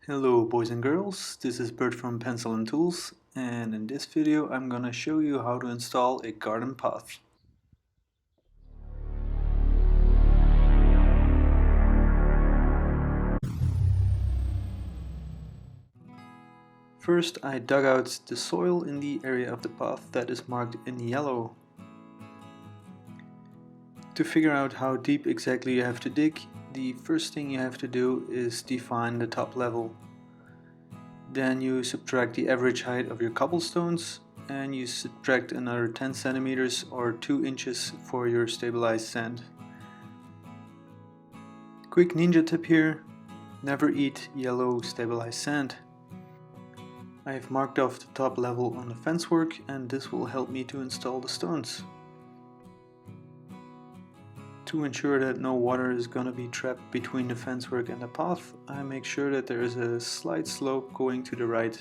Hello boys and girls, this is Bert from Pencil and Tools, and in this video I'm gonna show you how to install a garden path. First I dug out the soil in the area of the path that is marked in yellow. To figure out how deep exactly you have to dig, the first thing you have to do is define the top level. Then you subtract the average height of your cobblestones and you subtract another 10 centimeters or 2 inches for your stabilized sand. Quick ninja tip here, never eat yellow stabilized sand. I have marked off the top level on the fence work and this will help me to install the stones. To ensure that no water is going to be trapped between the fence work and the path, I make sure that there is a slight slope going to the right,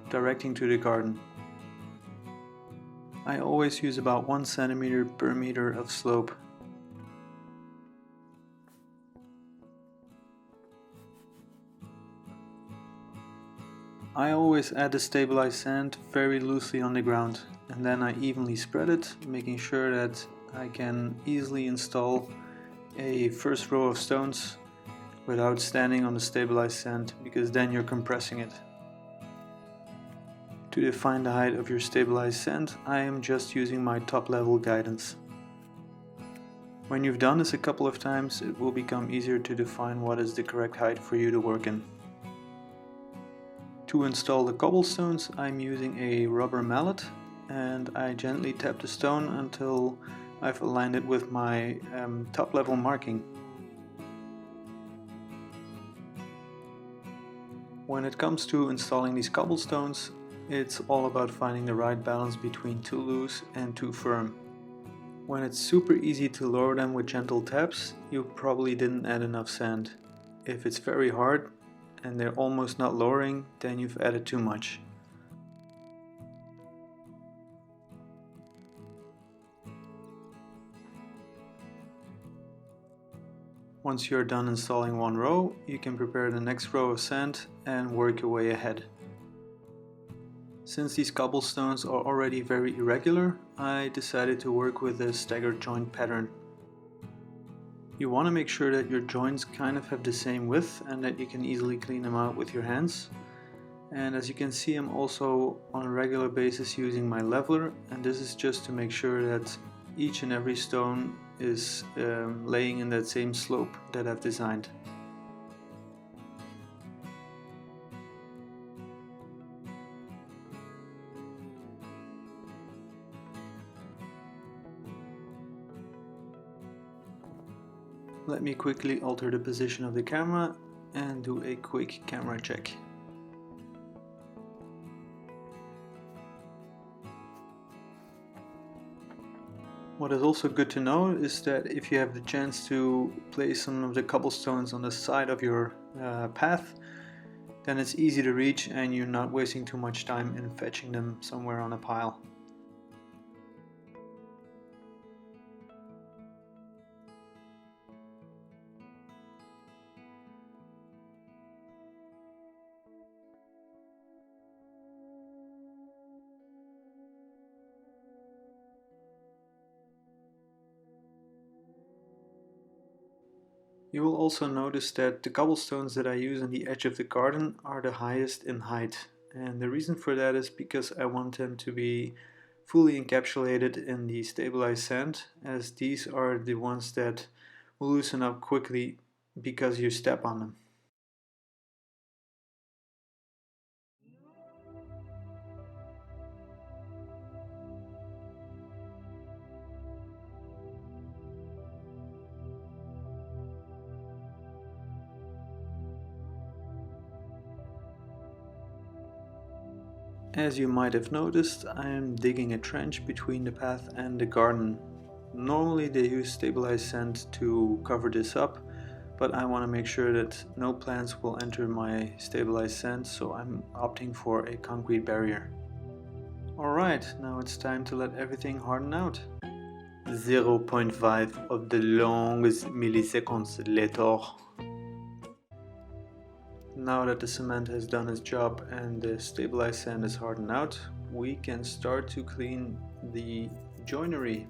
directing to the garden. I always use about 1 centimeter per meter of slope. I always add the stabilized sand very loosely on the ground and then I evenly spread it, making sure that I can easily install a first row of stones without standing on the stabilized sand, because then you're compressing it. To define the height of your stabilized sand, I am just using my top level guidance. When you've done this a couple of times, it will become easier to define what is the correct height for you to work in. To install the cobblestones, I'm using a rubber mallet and I gently tap the stone until I've aligned it with my top level marking. When it comes to installing these cobblestones, it's all about finding the right balance between too loose and too firm. When it's super easy to lower them with gentle taps, you probably didn't add enough sand. If it's very hard and they're almost not lowering, then you've added too much. Once you're done installing one row, you can prepare the next row of sand and work your way ahead. Since these cobblestones are already very irregular, I decided to work with a staggered joint pattern. You want to make sure that your joints kind of have the same width and that you can easily clean them out with your hands. And as you can see, I'm also on a regular basis using my leveler, and this is just to make sure that each and every stone is laying in that same slope that I've designed. Let me quickly alter the position of the camera and do a quick camera check. What is also good to know is that if you have the chance to place some of the cobblestones on the side of your path, then it's easy to reach and you're not wasting too much time in fetching them somewhere on a pile. You will also notice that the cobblestones that I use on the edge of the garden are the highest in height, and the reason for that is because I want them to be fully encapsulated in the stabilized sand, as these are the ones that will loosen up quickly because you step on them. As you might have noticed, I am digging a trench between the path and the garden. Normally they use stabilized sand to cover this up, but I want to make sure that no plants will enter my stabilized sand, so I'm opting for a concrete barrier. Alright, now it's time to let everything harden out. 0.5 of the longest milliseconds later. Now that the cement has done its job and the stabilized sand is hardened out, we can start to clean the joinery.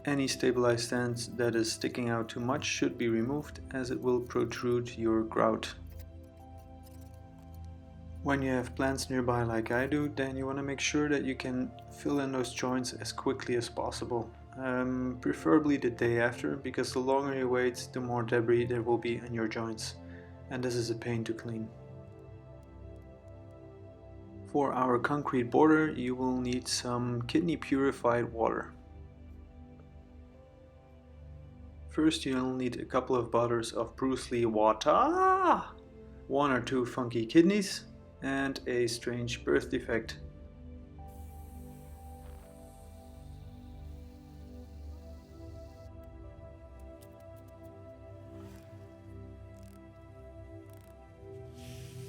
Any stabilized sand that is sticking out too much should be removed, as it will protrude your grout. When you have plants nearby like I do, then you want to make sure that you can fill in those joints as quickly as possible. Preferably the day after, because the longer you wait, the more debris there will be in your joints, and this is a pain to clean. For our concrete border, you will need some kidney purified water. First, you'll need a couple of bottles of Bruce Lee water, 1 or 2 funky kidneys, and a strange birth defect.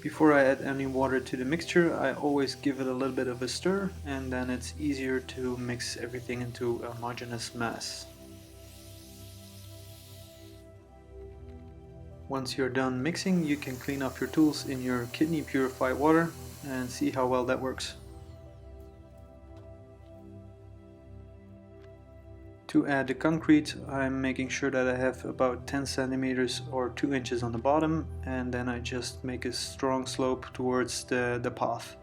Before I add any water to the mixture, I always give it a little bit of a stir, and then it's easier to mix everything into a homogeneous mass. Once you're done mixing, you can clean off your tools in your kidney purified water and see how well that works. To add the concrete, I'm making sure that I have about 10 centimeters or 2 inches on the bottom, and then I just make a strong slope towards the path.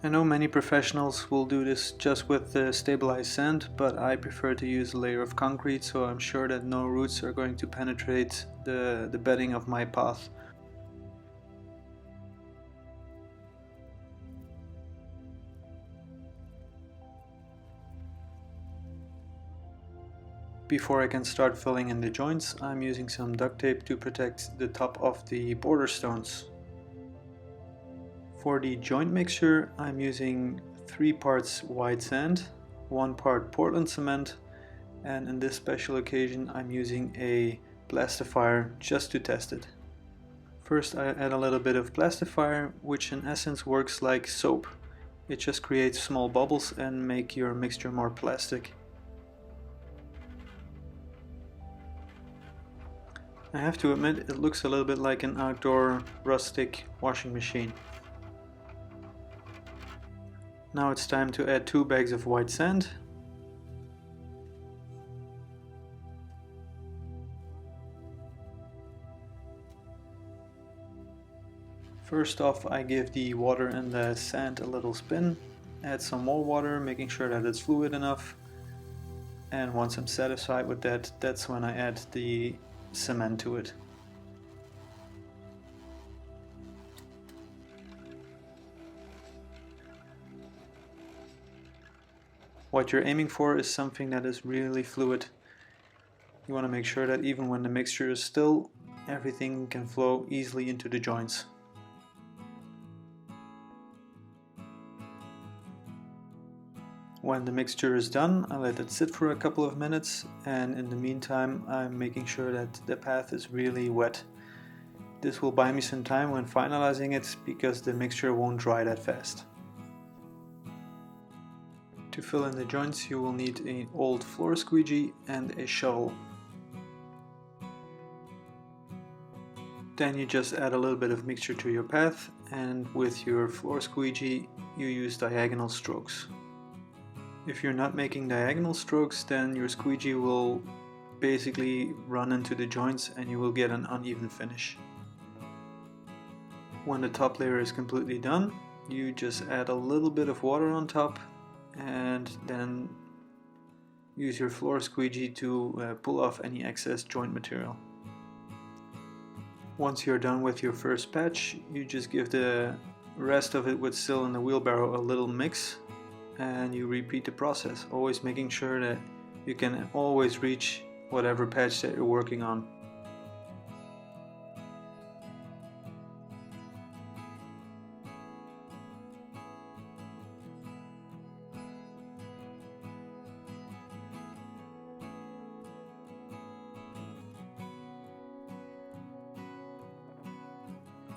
I know many professionals will do this just with the stabilized sand, but I prefer to use a layer of concrete, so I'm sure that no roots are going to penetrate the bedding of my path. Before I can start filling in the joints, I'm using some duct tape to protect the top of the border stones. For the joint mixture, I'm using 3 parts white sand, 1 part Portland cement, and in this special occasion I'm using a plastifier just to test it. First I add a little bit of plastifier, which in essence works like soap. It just creates small bubbles and make your mixture more plastic. I have to admit, it looks a little bit like an outdoor rustic washing machine. Now it's time to add 2 bags of white sand. First off, I give the water and the sand a little spin, add some more water, making sure that it's fluid enough. And once I'm satisfied with that, that's when I add the cement to it. What you're aiming for is something that is really fluid. You want to make sure that even when the mixture is still, everything can flow easily into the joints. When the mixture is done, I let it sit for a couple of minutes, and in the meantime I'm making sure that the path is really wet. This will buy me some time when finalizing it, because the mixture won't dry that fast. To fill in the joints, you will need an old floor squeegee and a shovel. Then you just add a little bit of mixture to your path, and with your floor squeegee you use diagonal strokes. If you're not making diagonal strokes, then your squeegee will basically run into the joints and you will get an uneven finish. When the top layer is completely done, you just add a little bit of water on top and then use your floor squeegee to pull off any excess joint material. Once you're done with your first patch, you just give the rest of it what's still in the wheelbarrow a little mix, and you repeat the process, always making sure that you can always reach whatever patch that you're working on.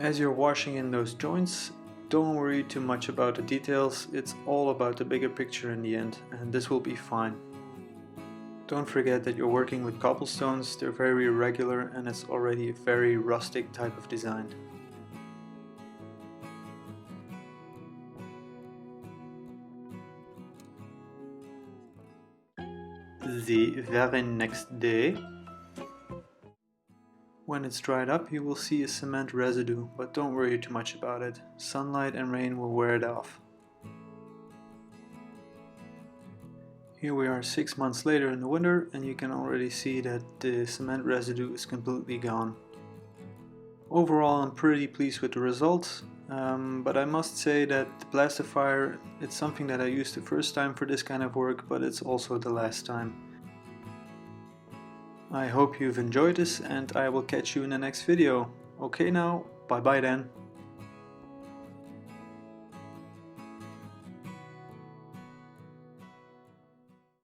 As you're washing in those joints, don't worry too much about the details, it's all about the bigger picture in the end, and this will be fine. Don't forget that you're working with cobblestones, they're very irregular and it's already a very rustic type of design. the very next day. When it's dried up, you will see a cement residue, but don't worry too much about it. Sunlight and rain will wear it off. Here we are 6 months later in the winter, and you can already see that the cement residue is completely gone. Overall, I'm pretty pleased with the results, but I must say that the plastifier, it's something that I used the first time for this kind of work, but it's also the last time. I hope you've enjoyed this, and I will catch you in the next video. Okay now, bye bye then.